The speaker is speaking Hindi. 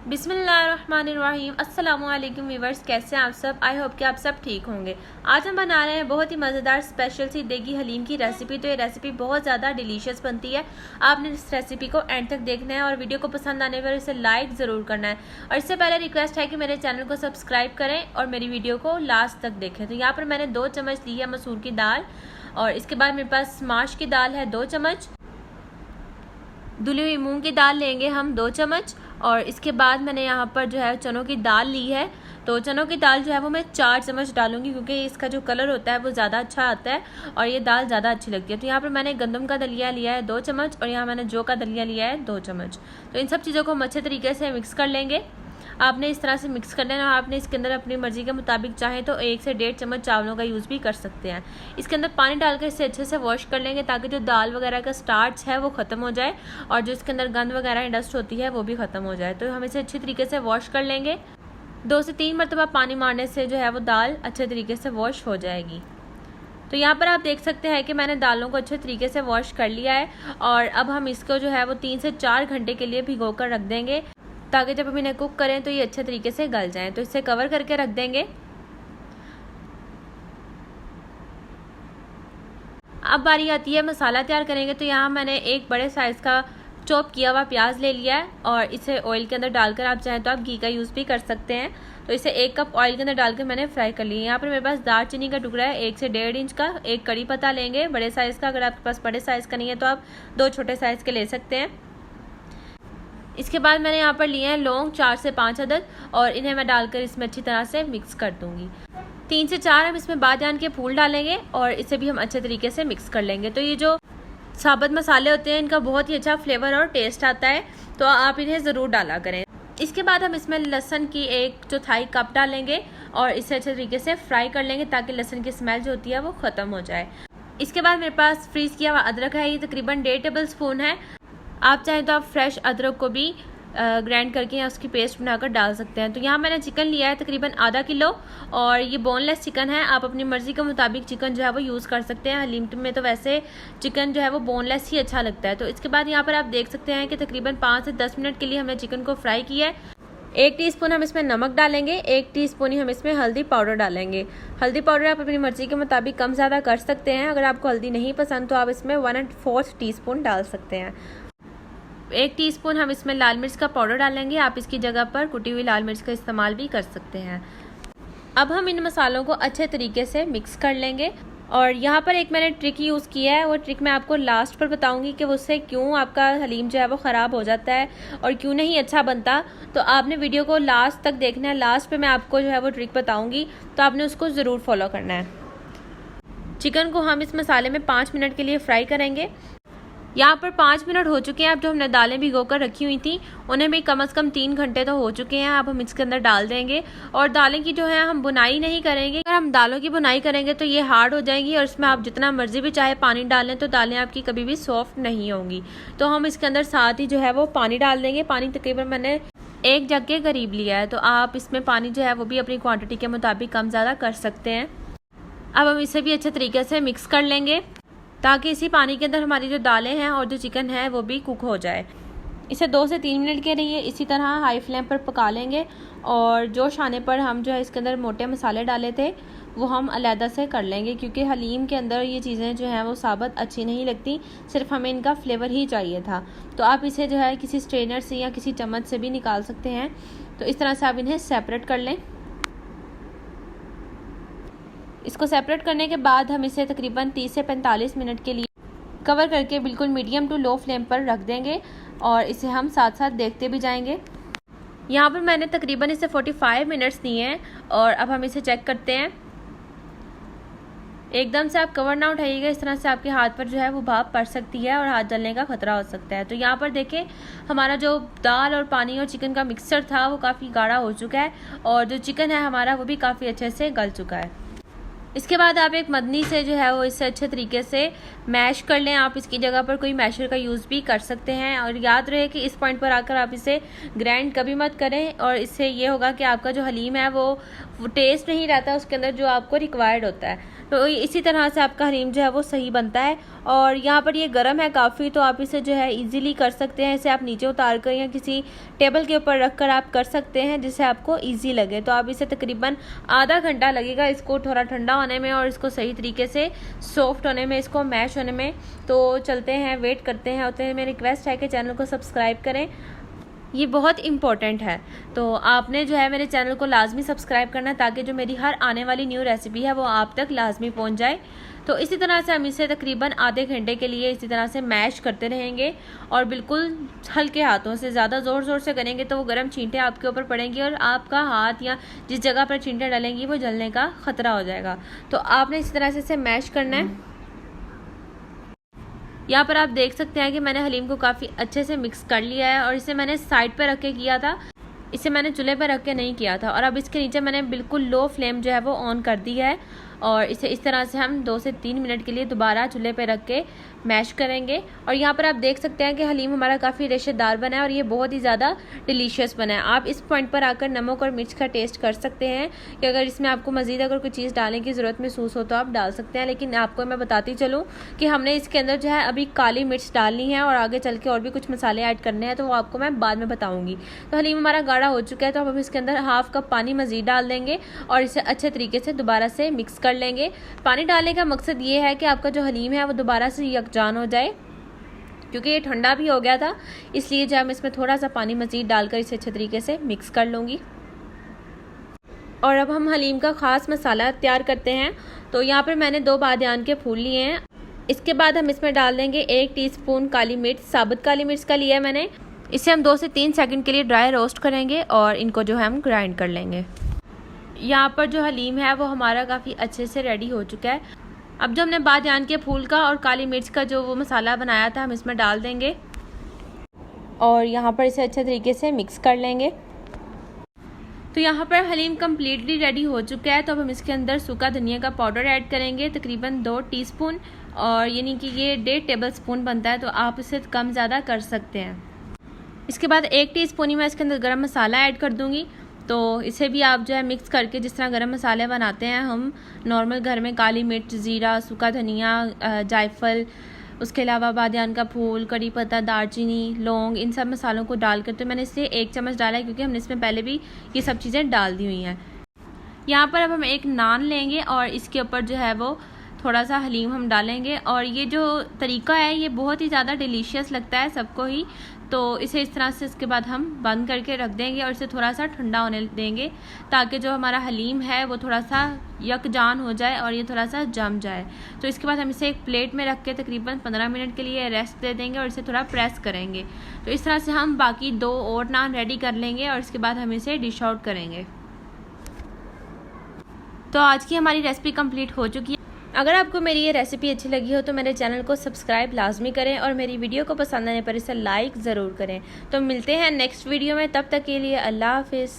बिस्मिल्लाहिर्रहमानिर्रहीम। अस्सलामुअलैकुम व्यूअर्स, कैसे हैं आप सब। आई होप कि आप सब ठीक होंगे। आज हम बना रहे हैं बहुत ही मज़ेदार स्पेशल सी देगी हलीम की रेसिपी। तो ये रेसिपी बहुत ज़्यादा डिलीशियस बनती है। आपने इस रेसिपी को एंड तक देखना है और वीडियो को पसंद आने पर इसे लाइक ज़रूर करना है। और इससे पहले रिक्वेस्ट है कि मेरे चैनल को सब्सक्राइब करें और मेरी वीडियो को लास्ट तक देखें। तो यहाँ पर मैंने 2 चम्मच ली है मसूर की दाल, और इसके बाद मेरे पास माश की दाल है 2 चम्मच, धुली हुई मूंग की दाल लेंगे हम 2 चम्मच, और इसके बाद मैंने यहाँ पर जो है चनों की दाल ली है। तो चनों की दाल जो है वो मैं 4 चम्मच डालूंगी, क्योंकि इसका जो कलर होता है वो ज़्यादा अच्छा आता है और ये दाल ज़्यादा अच्छी लगती है। तो यहाँ पर मैंने गंदम का दलिया लिया है 2 चम्मच, और यहाँ मैंने जौ का दलिया लिया है 2 चम्मच। तो इन सब चीज़ों को हम अच्छे तरीके से मिक्स कर लेंगे। आपने इस तरह से मिक्स कर लेना। आपने इसके अंदर अपनी मर्ज़ी के मुताबिक चाहें तो 1 से 1.5 चम्मच चावलों का यूज़ भी कर सकते हैं। इसके अंदर पानी डालकर इसे अच्छे से वॉश कर लेंगे, ताकि जो दाल वगैरह का स्टार्च है वो ख़त्म हो जाए और जो इसके अंदर गंद वगैरह डस्ट होती है वो भी ख़त्म हो जाए। तो हम इसे अच्छी तरीके से वॉश कर लेंगे। 2 से 3 मरतबा पानी मारने से जो है वो दाल अच्छे तरीके से वॉश हो जाएगी। तो यहाँ पर आप देख सकते हैं कि मैंने दालों को अच्छे तरीके से वॉश कर लिया है, और अब हम इसको जो है वो 3 से 4 घंटे के लिए भिगो कर रख देंगे, ताकि जब हम इन्हें कुक करें तो ये अच्छे तरीके से गल जाएं। तो इसे कवर करके रख देंगे। अब बारी आती है मसाला तैयार करेंगे। तो यहाँ मैंने एक बड़े साइज़ का चॉप किया हुआ प्याज ले लिया है, और इसे ऑयल के अंदर डालकर, आप चाहें तो आप घी का यूज़ भी कर सकते हैं। तो इसे 1 कप ऑयल के अंदर डालकर मैंने फ्राई कर लिया। यहाँ पर मेरे पास दालचीनी का टुकड़ा है 1 से 1.5 इंच का। एक कड़ी पत्ता लेंगे बड़े साइज़ का। अगर आपके पास बड़े साइज़ का नहीं है तो आप 2 छोटे साइज़ के ले सकते हैं। इसके बाद मैंने यहाँ पर लिए हैं लौंग 4 से 5 अदद, और इन्हें मैं डालकर इसमें अच्छी तरह से मिक्स कर दूंगी। 3 से 4 हम इसमें बादजान के फूल डालेंगे, और इसे भी हम अच्छे तरीके से मिक्स कर लेंगे। तो ये जो साबुत मसाले होते हैं इनका बहुत ही अच्छा फ्लेवर और टेस्ट आता है, तो आप इन्हें ज़रूर डाला करें। इसके बाद हम इसमें लहसुन की 1/4 कप डालेंगे, और इसे अच्छे तरीके से फ्राई कर लेंगे, ताकि लहसुन की स्मेल जो होती है वो ख़त्म हो जाए। इसके बाद मेरे पास फ्रीज़ किया हुआ अदरक है, ये तकरीबन 1.5 टेबल स्पून है। आप चाहें तो आप फ्रेश अदरक को भी ग्राइंड करके या उसकी पेस्ट बनाकर डाल सकते हैं। तो यहाँ मैंने चिकन लिया है तकरीबन आधा किलो, और ये बोनलेस चिकन है। आप अपनी मर्ज़ी के मुताबिक चिकन जो है वो यूज़ कर सकते हैं। हलीम में तो वैसे चिकन जो है वो बोनलेस ही अच्छा लगता है। तो इसके बाद यहाँ पर आप देख सकते हैं कि तकरीबन 5 से 10 मिनट के लिए हमने चिकन को फ्राई किया है। 1 टीस्पून हम इसमें नमक डालेंगे, 1 टीस्पून ही हम इसमें हल्दी पाउडर डालेंगे। हल्दी पाउडर आप अपनी मर्ज़ी के मुताबिक कम ज़्यादा कर सकते हैं। अगर आपको हल्दी नहीं पसंद तो आप इसमें 1/4 टीस्पून डाल सकते हैं। 1 टीस्पून हम इसमें लाल मिर्च का पाउडर डालेंगे। आप इसकी जगह पर कुटी हुई लाल मिर्च का इस्तेमाल भी कर सकते हैं। अब हम इन मसालों को अच्छे तरीके से मिक्स कर लेंगे, और यहाँ पर एक मैंने ट्रिक यूज़ किया है। वो ट्रिक मैं आपको लास्ट पर बताऊंगी कि उससे क्यों आपका हलीम जो है वो ख़राब हो जाता है और क्यों नहीं अच्छा बनता। तो आपने वीडियो को लास्ट तक देखना है। लास्ट पे मैं आपको जो है वो ट्रिक बताऊंगी, तो आपने उसको ज़रूर फॉलो करना है। चिकन को हम इस मसाले में 5 मिनट के लिए फ्राई करेंगे। यहाँ पर 5 मिनट हो चुके हैं। अब जो हमने दालें भिगो कर रखी हुई थी उन्हें भी कम से कम 3 घंटे तो हो चुके हैं। अब हम इसके अंदर डाल देंगे, और दालें की जो है हम बुनाई नहीं करेंगे। अगर हम दालों की बुनाई करेंगे तो ये हार्ड हो जाएंगी, और इसमें आप जितना मर्जी भी चाहे पानी डालें तो दालें आपकी कभी भी सॉफ्ट नहीं होंगी। तो हम इसके अंदर साथ ही जो है वो पानी डाल देंगे। पानी तकरीबन मैंने 1 जग के करीब लिया है। तो आप इसमें पानी जो है वो भी अपनी क्वान्टिटी के मुताबिक कम ज़्यादा कर सकते हैं। अब हम इसे भी अच्छे तरीके से मिक्स कर लेंगे, ताकि इसी पानी के अंदर हमारी जो दालें हैं और जो चिकन है वो भी कुक हो जाए। इसे 2 से 3 मिनट के लिए इसी तरह हाई फ्लेम पर पका लेंगे, और जोश आने पर हम जो है इसके अंदर मोटे मसाले डाले थे वो हम अलहदा से कर लेंगे, क्योंकि हलीम के अंदर ये चीज़ें जो हैं वो साबुत अच्छी नहीं लगती, सिर्फ हमें इनका फ्लेवर ही चाहिए था। तो आप इसे जो है किसी स्ट्रेनर से या किसी चम्मच से भी निकाल सकते हैं। तो इस तरह से आप इन्हें सेपरेट कर लें। इसको सेपरेट करने के बाद हम इसे तकरीबन 30 से 45 मिनट के लिए कवर करके बिल्कुल मीडियम टू लो फ्लेम पर रख देंगे, और इसे हम साथ साथ देखते भी जाएंगे। यहाँ पर मैंने तकरीबन इसे 45 मिनट्स दिए हैं, और अब हम इसे चेक करते हैं। एकदम से आप कवर ना उठाइएगा, इस तरह से आपके हाथ पर जो है वो भाप पड़ सकती है और हाथ जलने का खतरा हो सकता है। तो यहाँ पर देखें, हमारा जो दाल और पानी और चिकन का मिक्सचर था वो काफ़ी गाढ़ा हो चुका है, और जो चिकन है हमारा वो भी काफ़ी अच्छे से गल चुका है। इसके बाद आप एक मदनी से जो है वो इससे अच्छे तरीके से मैश कर लें। आप इसकी जगह पर कोई मैशर का यूज़ भी कर सकते हैं, और याद रहे कि इस पॉइंट पर आकर आप इसे ग्राइंड कभी मत करें, और इससे ये होगा कि आपका जो हलीम है वो टेस्ट नहीं रहता उसके अंदर जो आपको रिक्वायर्ड होता है। तो इसी तरह से आपका हलीम जो है वो सही बनता है। और यहाँ पर ये गर्म है काफ़ी, तो आप इसे जो है इजीली कर सकते हैं। इसे आप नीचे उतार कर या किसी टेबल के ऊपर रख कर आप कर सकते हैं जिससे आपको इजी लगे। तो आप इसे तकरीबन आधा घंटा लगेगा इसको थोड़ा ठंडा होने में और इसको सही तरीके से सॉफ्ट होने में, इसको मैश होने में। तो चलते हैं, वेट करते हैं। होते हैं मेरी रिक्वेस्ट है कि चैनल को सब्सक्राइब करें, ये बहुत इम्पोर्टेंट है। तो आपने जो है मेरे चैनल को लाजमी सब्सक्राइब करना है ताकि जो मेरी हर आने वाली न्यू रेसिपी है वो आप तक लाजमी पहुंच जाए। तो इसी तरह से हम इसे तकरीबन आधे घंटे के लिए इसी तरह से मैश करते रहेंगे, और बिल्कुल हल्के हाथों से, ज़्यादा ज़ोर से करेंगे तो वो गर्म चींटे आपके ऊपर पड़ेंगी और आपका हाथ या जिस जगह पर चींटे डालेंगी वो जलने का ख़तरा हो जाएगा। तो आपने इसी तरह से इसे मैश करना है। यहाँ पर आप देख सकते हैं कि मैंने हलीम को काफ़ी अच्छे से मिक्स कर लिया है, और इसे मैंने साइड पर रख के किया था, इसे मैंने चूल्हे पर रख के नहीं किया था। और अब इसके नीचे मैंने बिल्कुल लो फ्लेम जो है वो ऑन कर दी है, और इसे इस तरह से हम 2 से 3 मिनट के लिए दोबारा चूल्हे पे रख के मैश करेंगे। और यहाँ पर आप देख सकते हैं कि हलीम हमारा काफ़ी रेशेदार बना है और ये बहुत ही ज़्यादा डिलीशियस बना है। आप इस पॉइंट पर आकर नमक और मिर्च का टेस्ट कर सकते हैं कि अगर इसमें आपको मज़ीद अगर कोई चीज़ डालने की ज़रूरत महसूस हो तो आप डाल सकते हैं, लेकिन आपको मैं बताती चलूँ कि हमने इसके अंदर जो है अभी काली मिर्च डालनी है और आगे चल के और भी कुछ मसाले ऐड करने हैं, तो वो आपको मैं बाद में बताऊँगी। तो हलीम हमारा गाढ़ा हो चुका है, तो अब हम इसके अंदर हाफ कप पानी मज़ीद डाल देंगे और इसे अच्छे तरीके से दोबारा से मिक्स कर लेंगे। पानी डालने का मकसद ये है कि आपका जो हलीम है वो दोबारा से यकजान हो जाए, क्योंकि ये ठंडा भी हो गया था, इसलिए जब हम इसमें थोड़ा सा पानी मज़ीद डालकर इसे अच्छे तरीके से मिक्स कर लूँगी। और अब हम हलीम का ख़ास मसाला तैयार करते हैं। तो यहाँ पर मैंने 2 बादियान के फूल लिए हैं। इसके बाद हम इसमें डाल देंगे 1 टीस्पून काली मिर्च, साबुत काली मिर्च का लिया है मैंने। इसे हम 2 से 3 सेकंड के लिए ड्राई रोस्ट करेंगे और इनको जो है हम ग्राइंड कर लेंगे। यहाँ पर जो हलीम है वो हमारा काफ़ी अच्छे से रेडी हो चुका है। अब जो हमने बादियान के फूल का और काली मिर्च का जो वो मसाला बनाया था हम इसमें डाल देंगे और यहाँ पर इसे अच्छे तरीके से मिक्स कर लेंगे। तो यहाँ पर हलीम कम्प्लीटली रेडी हो चुका है। तो अब हम इसके अंदर सूखा धनिया का पाउडर ऐड करेंगे, तकरीबन 2 टीस्पून, और यानी कि ये 1.5 टेबल स्पून बनता है, तो आप इसे कम ज़्यादा कर सकते हैं। इसके बाद 1 टीस्पून ही मैं इसके अंदर गरम मसाला ऐड कर दूँगी। तो इसे भी आप जो है मिक्स करके, जिस तरह गरम मसाले बनाते हैं हम नॉर्मल घर में, काली मिर्च, ज़ीरा, सूखा धनिया, जायफल, उसके अलावा बादियान का फूल, कड़ी पत्ता, दालचीनी, लौंग, इन सब मसालों को डालकर, तो मैंने इसलिए 1 चम्मच डाला है क्योंकि हमने इसमें पहले भी ये सब चीज़ें डाल दी हुई हैं। यहाँ पर अब हम एक नान लेंगे और इसके ऊपर जो है वो थोड़ा सा हलीम हम डालेंगे, और ये जो तरीका है ये बहुत ही ज़्यादा डिलीशियस लगता है सबको ही। तो इसे इस तरह से इसके बाद हम बंद करके रख देंगे और इसे थोड़ा सा ठंडा होने देंगे, ताकि जो हमारा हलीम है वो थोड़ा सा यकजान हो जाए और ये थोड़ा सा जम जाए। तो इसके बाद हम इसे एक प्लेट में रख के तकरीबन 15 मिनट के लिए रेस्ट दे देंगे और इसे थोड़ा प्रेस करेंगे। तो इस तरह से हम बाकी 2 और नान रेडी कर लेंगे और इसके बाद हम इसे डिश आउट करेंगे। तो आज की हमारी रेसिपी कंप्लीट हो चुकी है। अगर आपको मेरी ये रेसिपी अच्छी लगी हो तो मेरे चैनल को सब्सक्राइब लाजमी करें और मेरी वीडियो को पसंद आने पर इसे लाइक ज़रूर करें। तो मिलते हैं नेक्स्ट वीडियो में, तब तक के लिए अल्लाह हाफिज़।